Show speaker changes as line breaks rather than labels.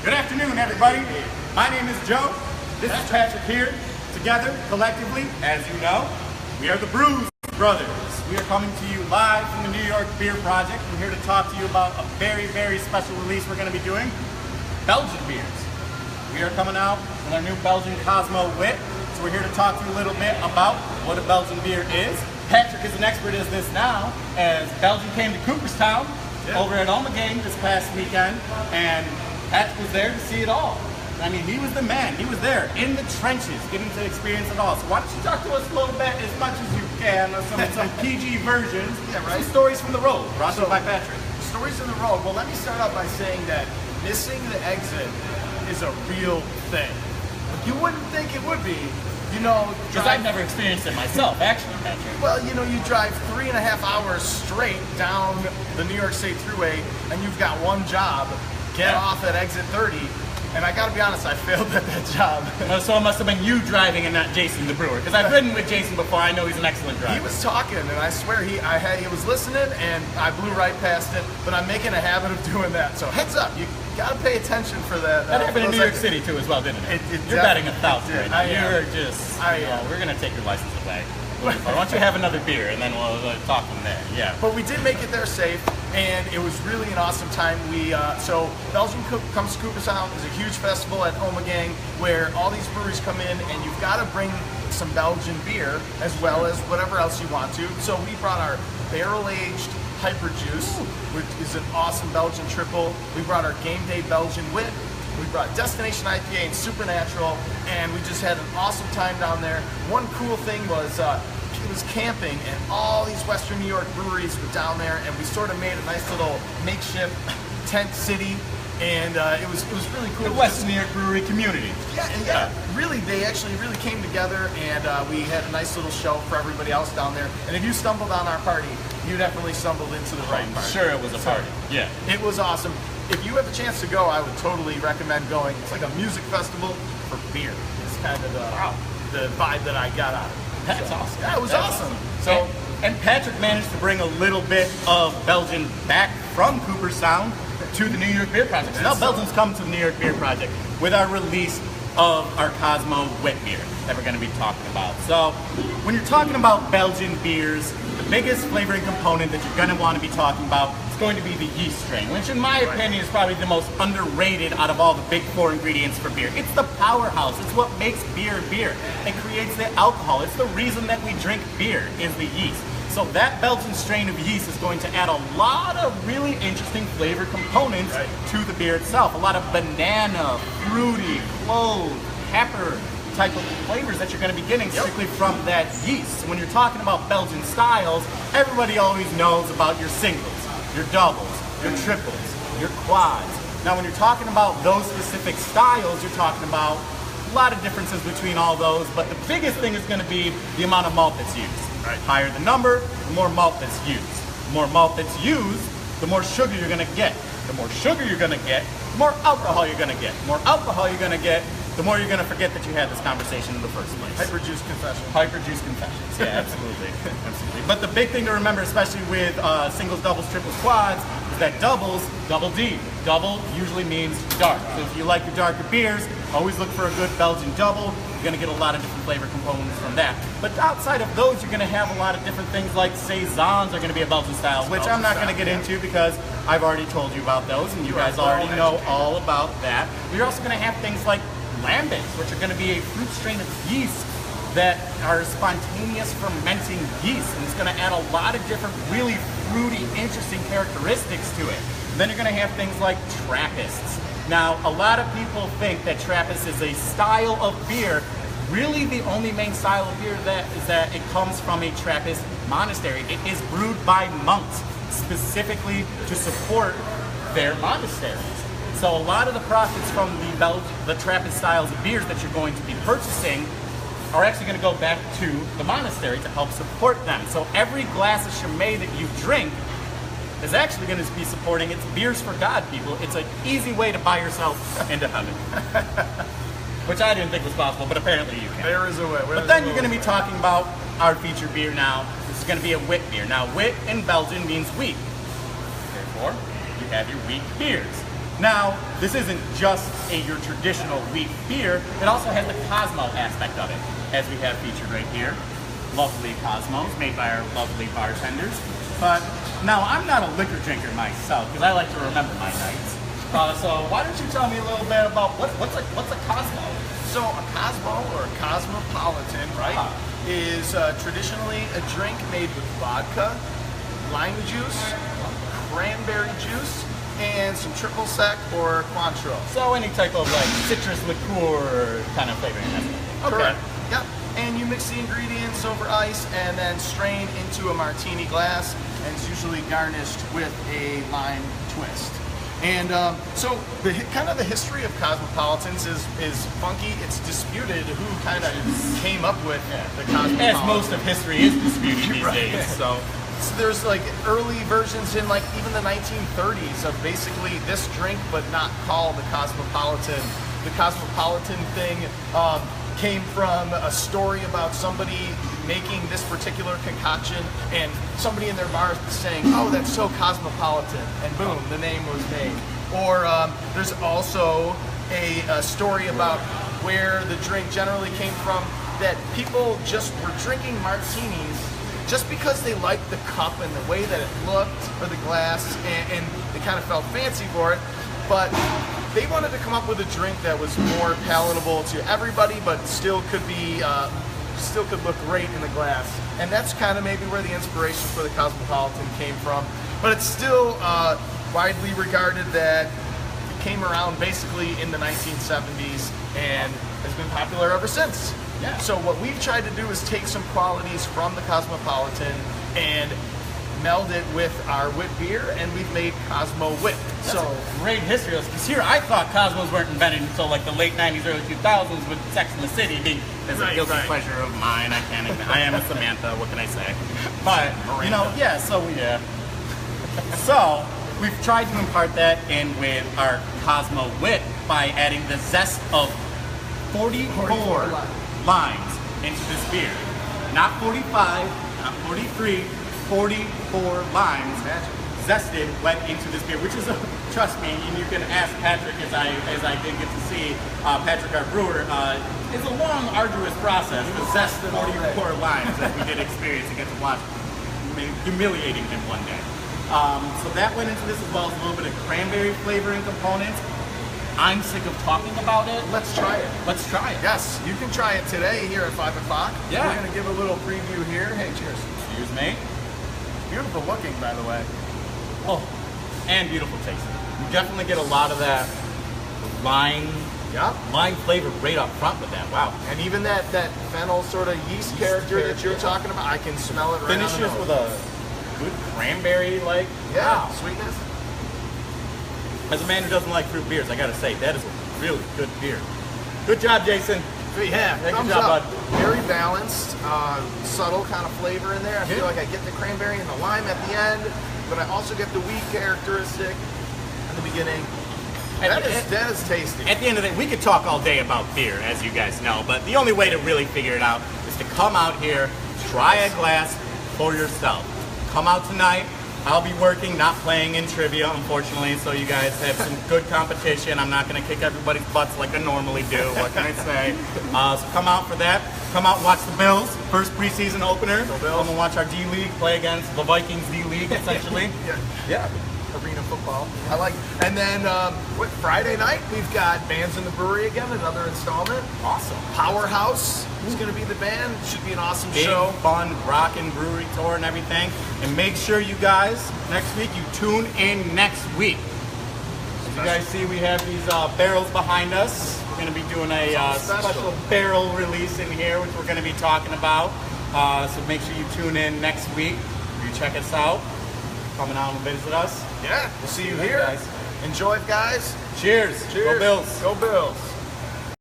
Good afternoon, everybody. My name is Joe. This is Patrick here. Together, collectively, as you know, we are the Brews Brothers. We are coming to you live from the New York Beer Project. We're here to talk to you about a very, very special release we're going to be doing, Belgian beers. We are coming out with our new Belgian Cosmo Wit. So we're here to talk to you a little bit about what a Belgian beer is. Patrick is an expert in this now, as Belgium came to Cooperstown over at Ommegang this past weekend, and Patrick was there to see it all. I mean, he was the man. He was there in the trenches, getting to experience it all. So why don't you talk to us a little bit, as much as you can, of some PG versions, some stories from the road, brought to you by Patrick.
Stories from the road. Well, let me start out by saying that missing the exit is a real thing. You wouldn't think it would be. You know,
because I've never experienced it myself, actually, Patrick.
Well, you know, you drive 3.5 hours straight down the New York State Thruway, and you've got one job: get off at exit 30. And I gotta be honest, I failed at that job.
So it must have been you driving and not Jason the brewer, because I've ridden with Jason before. I know he's an excellent driver.
He was talking, and I swear he was listening, and I blew right past it. But I'm making a habit of doing that. So heads up, you gotta pay attention for that.
That happened in New York City too, as well, didn't it? You're batting 1,000 right now. You're just, we're gonna take your license away. Why don't you have another beer, and then we'll talk from there. Yeah.
But we did make it there safe, and it was really an awesome time. So Belgium comes to Cooperstown. It's a huge festival at Ommegang where all these breweries come in, and you've got to bring some Belgian beer as well as whatever else you want to. So we brought our barrel-aged Hyper Juice, which is an awesome Belgian triple. We brought our Game Day Belgian Wit. We brought Destination IPA and Supernatural, and we just had an awesome time down there. One cool thing was it was camping, and all these Western New York breweries were down there, and we sort of made a nice little makeshift tent city, and it was really cool.
The Western New York brewery community.
Yeah. Really, they actually really came together, and we had a nice little show for everybody else down there. And if you stumbled on our party, you definitely stumbled into the right party.
Sure, it was a party. Yeah.
It was awesome. If you have a chance to go, I would totally recommend going. It's like a music festival for beer. It's kind of the vibe that I got out of it.
That's awesome.
Yeah, it was awesome.
So, and Patrick managed to bring a little bit of Belgian back from Cooperstown to the New York Beer Project. So now Belgians come to the New York Beer Project with our release of our Cosmo Wit beer that we're going to be talking about. So, when you're talking about Belgian beers, the biggest flavoring component that you're going to want to be talking about is going to be the yeast strain, which in my opinion is probably the most underrated out of all the big four ingredients for beer. It's the powerhouse. It's what makes beer beer. It creates the alcohol. It's the reason that we drink beer, is the yeast. So that Belgian strain of yeast is going to add a lot of really interesting flavor components to the beer itself. A lot of banana, fruity, clove, pepper type of flavors that you're going to be getting strictly from that yeast. So when you're talking about Belgian styles, everybody always knows about your singles, your doubles, your triples, your quads. Now when you're talking about those specific styles, you're talking about a lot of differences between all those, but the biggest thing is going to be the amount of malt that's used. Higher the number, the more malt that's used. The more malt that's used, the more sugar you're going to get. The more sugar you're going to get, the more alcohol you're going to get. The more alcohol you're going to get, the more you're going to forget that you had this conversation in the first place.
Hyper-juice confession.
Hyper-juice confessions. Yeah, absolutely. Absolutely. But the big thing to remember, especially with singles, doubles, triples, quads, is that doubles, double D. Double usually means dark. So if you like your darker beers, always look for a good Belgian double. You're going to get a lot of different flavor components from that. But outside of those, you're going to have a lot of different things like Saisons are going to be a Belgian style, which I'm not going to get into because I've already told you about those, and you guys already know all about that. You're also going to have things like Lambics, which are going to be a fruit strain of yeast that are spontaneous fermenting yeast, and it's going to add a lot of different really fruity, interesting characteristics to it. And then you're going to have things like Trappists. Now, a lot of people think that Trappist is a style of beer. Really, the only main style of beer is that it comes from a Trappist monastery. It is brewed by monks specifically to support their monasteries. So a lot of the profits from the Trappist styles of beers that you're going to be purchasing are actually going to go back to the monastery to help support them. So every glass of Chimay that you drink is actually going to be supporting its Beers for God, people. It's an easy way to buy yourself into heaven. Which I didn't think was possible, but apparently you can.
There is a way.
But then you're going to be talking about our featured beer now. This is going to be a wit beer. Now, wit in Belgian means wheat. Therefore, you have your wheat beers. Now, this isn't just your traditional wheat beer, it also has the Cosmo aspect of it, as we have featured right here. Lovely Cosmos, made by our lovely bartenders. But now, I'm not a liquor drinker myself, because I like to remember my nights. So why don't you tell me a little bit about what's a Cosmo?
So a Cosmo, or a cosmopolitan, right, is traditionally a drink made with vodka, lime juice, cranberry juice, and some triple sec or Cointreau.
So any type of like citrus liqueur kind of flavoring. Okay.
Correct. Yep. And you mix the ingredients over ice and then strain into a martini glass, and it's usually garnished with a lime twist. And so the kind of the history of cosmopolitans is funky. It's disputed who kind of came up with the cosmopolitan.
As most of history is disputed these days. So
there's like early versions in like even the 1930s of basically this drink, but not called the cosmopolitan. The cosmopolitan thing came from a story about somebody making this particular concoction and somebody in their bar saying, "Oh, that's so cosmopolitan," and boom, the name was made. Or there's also a story about where the drink generally came from, that people just were drinking martinis just because they liked the cup and the way that it looked, or the glass, and they kind of felt fancy for it, but they wanted to come up with a drink that was more palatable to everybody, but still could be, still could look great in the glass. And that's kind of maybe where the inspiration for the Cosmopolitan came from. But it's still widely regarded that it came around basically in the 1970s and has been popular ever since.
Yeah.
So what we've tried to do is take some qualities from the Cosmopolitan and meld it with our wit beer, and we've made Cosmo Wit.
That's a great history, because here I thought Cosmos weren't invented until like the late 90s, early 2000s with Sex and the City being as a guilty pleasure of mine. I can't even, I am a Samantha, what can I say? But, you know, yeah, so we've tried to impart that in with our Cosmo Wit by adding the zest of 44 limes into this beer. Not 45, not 43, 44 limes zested went into this beer, which is trust me, and you can ask Patrick, as I did get to see Patrick, our brewer. It's a long, arduous process to zest 44 limes, as we did experience and get to watch, humiliating him one day. So that went into this, as well as a little bit of cranberry flavoring components. I'm sick of talking about it.
Let's try it.
Let's try it.
Yes, you can try it today here at 5 o'clock.
Yeah.
We're going to give a little preview here. Hey, cheers.
Excuse me.
Beautiful looking, by the way.
Oh, and beautiful tasting. You definitely get a lot of that lime flavor right up front with that. Wow.
And even that fennel sort of yeast character that you're talking about, I can smell it right
Finishes with a good cranberry, like, wow.
Sweetness.
As a man who doesn't like fruit beers, I gotta say, that is a really good beer. Good job, Jason.
Yeah,
good job, bud.
Very balanced, subtle kind of flavor in there. I feel like I get the cranberry and the lime at the end, but I also get the wheat characteristic in the beginning. That is tasty.
At the end of the day, we could talk all day about beer, as you guys know, but the only way to really figure it out is to come out here, try a glass for yourself. Come out tonight. I'll be working, not playing in trivia, unfortunately, so you guys have some good competition. I'm not going to kick everybody's butts like I normally do. What can I say? So come out for that. Come out and watch the Bills, first preseason opener. Come and watch our D-League play against the Vikings D-League, essentially.
Yeah. Arena football. I like it. And then Friday night, we've got Bands in the Brewery again, another installment.
Awesome.
Powerhouse is going to be the band. Should be an awesome
Big,
show.
Fun, rockin' brewery tour and everything. And make sure you guys, next week, you tune in next week. As you guys see, we have these barrels behind us. We're going to be doing a special barrel release in here, which we're going to be talking about. So make sure you tune in next week. You check us out. Coming out and visit us.
Yeah, we'll see you here.
Guys.
Enjoy it, guys.
Cheers.
Cheers.
Go Bills.
Go Bills.